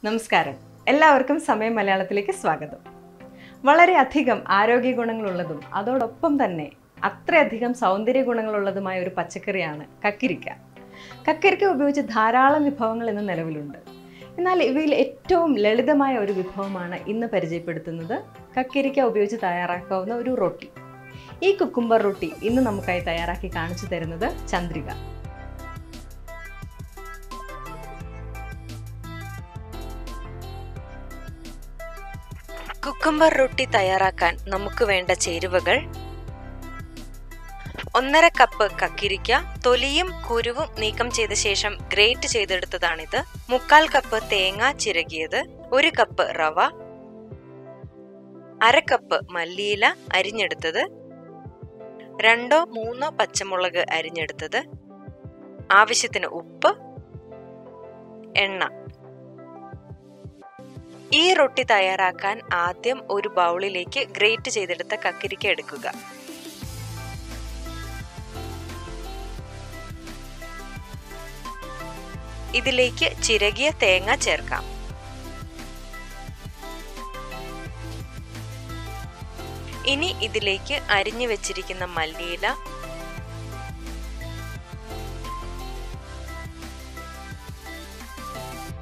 നമസ്കാരം. എല്ലാവർക്കും സമയം മലയാളത്തിലേക്ക് സ്വാഗതം. വളരെയധികം ആരോഗ്യ ഗുണങ്ങളുള്ളതും അതോടൊപ്പം തന്നെ അത്രയധികം സൗന്ദര്യ ഗുണങ്ങളുള്ളതുമായ ഒരു പച്ചക്കറിയാണ് കക്കിരിക്ക. കക്കിരിക്ക ഉപയോഗിച്ച് ധാരാളം വിഭവങ്ങൾ ഇന്ന് നിലവിലുണ്ട്. എന്നാൽ ഇവയിൽ ഏറ്റവും ലളിതമായ ഒരു വിഭവമാണ് ഇന്ന് പരിചയപ്പെടുത്തുന്നത്. കക്കിരിക്ക ഉപയോഗിച്ച് തയ്യാറാക്കാവുന്ന ഒരു റൊട്ടി. ഈ കുക്കുംബർ റൊട്ടി ഇന്ന് നമുക്കായി തയ്യാറാക്കി കാണിച്ചു തരുന്നത് ചന്ദ്രിക. കുക്കുംബർ റൊട്ടി തയ്യാറാക്കാൻ നമുക്ക് വേണ്ട ചേരുവകൾ: 1.5 കപ്പ് കക്കിരിക്ക, തൊലിയും കുരുവും നീക്കം ചെയ്ത ശേഷം ഗ്രേറ്റ് ചെയ്തെടുത്തതാണിത്. 3/4 കപ്പ് തേങ്ങ ചിരകിയത്, 1 കപ്പ് റവ, 1/2 കപ്പ് മല്ലിയില അരിഞ്ഞെടുത്തത്, 2-3 പച്ചമുളക് അരിഞ്ഞെടുത്തത്, ആവശ്യത്തിന് ഉപ്പ്, എണ്ണ. ഈ റൊട്ടി തയ്യാറാക്കാൻ ആദ്യം ഒരു ബൗളിലേക്ക് ഗ്രേറ്റ് ചെയ്തെടുത്ത കക്കിരിക്ക എടുക്കുക. ഇതിലേക്ക് ചിരകിയ തേങ്ങ ചേർക്കാം. ഇനി ഇതിലേക്ക് അരിഞ്ഞു വെച്ചിരിക്കുന്ന മല്ലിയില,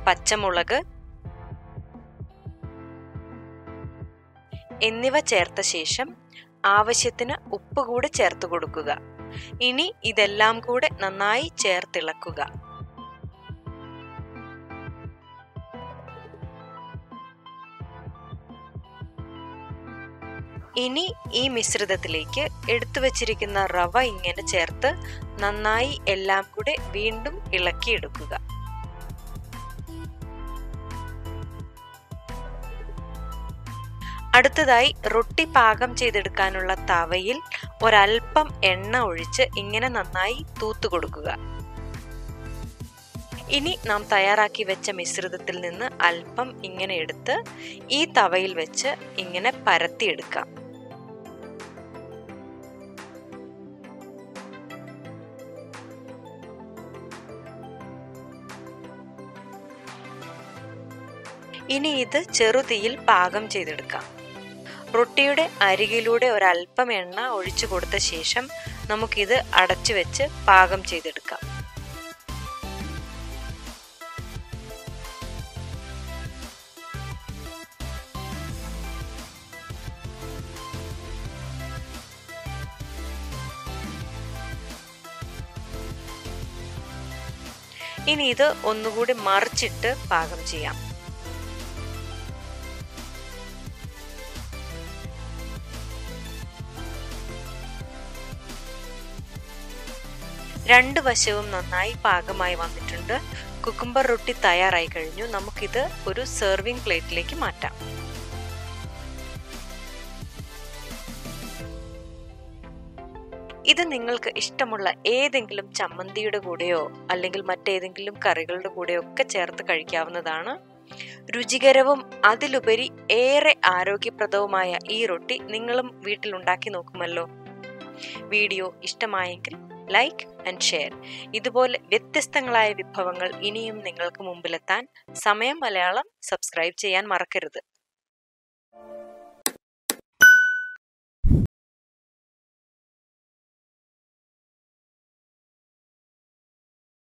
പച്ചമുളക് എന്നിവ ചേർത്ത ശേഷം ആവശ്യത്തിന് ഉപ്പ് കൂടെ ചേർത്ത് കൊടുക്കുക. ഇനി ഇതെല്ലാം കൂടെ നന്നായി ചേർത്തിളക്കുക. ഇനി ഈ മിശ്രിതത്തിലേക്ക് എടുത്തു വച്ചിരിക്കുന്ന റവ ഇങ്ങനെ ചേർത്ത് നന്നായി എല്ലാം കൂടെ വീണ്ടും ഇളക്കിയെടുക്കുക. അടുത്തതായി റൊട്ടി പാകം ചെയ്തെടുക്കാനുള്ള തവയിൽ ഒരൽപ്പം എണ്ണ ഒഴിച്ച് ഇങ്ങനെ നന്നായി തൂത്തു കൊടുക്കുക. ഇനി നാം തയ്യാറാക്കി വെച്ച മിശ്രിതത്തിൽ നിന്ന് അല്പം ഇങ്ങനെ എടുത്ത് ഈ തവയിൽ വെച്ച് ഇങ്ങനെ പരത്തിയെടുക്കാം. ഇനി ഇത് ചെറുതീയിൽ പാകം ചെയ്തെടുക്കാം. റൊട്ടിയുടെ അരികിലൂടെ ഒരൽപ്പം എണ്ണ ഒഴിച്ചു കൊടുത്ത ശേഷം നമുക്കിത് അടച്ചു വെച്ച് പാകം ചെയ്തെടുക്കാം. ഇനി ഇത് ഒന്നുകൂടി മറിച്ചിട്ട് പാകം ചെയ്യാം. രണ്ട് വശവും നന്നായി പാകമായി വന്നിട്ടുണ്ട്. കുക്കുംബർ റൊട്ടി തയ്യാറായി കഴിഞ്ഞു. നമുക്കിത് ഒരു സെർവിംഗ് പ്ലേറ്റിലേക്ക് മാറ്റാം. ഇത് നിങ്ങൾക്ക് ഇഷ്ടമുള്ള ഏതെങ്കിലും ചമ്മന്തിയുടെ കൂടെയോ അല്ലെങ്കിൽ മറ്റേതെങ്കിലും കറികളുടെ കൂടെയോ ഒക്കെ ചേർത്ത് കഴിക്കാവുന്നതാണ്. രുചികരവും അതിലുപരി ഏറെ ആരോഗ്യപ്രദവുമായ ഈ റൊട്ടി നിങ്ങളും വീട്ടിലുണ്ടാക്കി നോക്കുമല്ലോ. വീഡിയോ ഇഷ്ടമായെങ്കിൽ ലൈക്ക് ആൻഡ് ഷെയർ. ഇതുപോലെ വ്യത്യസ്തങ്ങളായ വിഭവങ്ങൾ ഇനിയും നിങ്ങൾക്ക് മുമ്പിലെത്താൻ സമയം മലയാളം സബ്സ്ക്രൈബ് ചെയ്യാൻ മറക്കരുത്.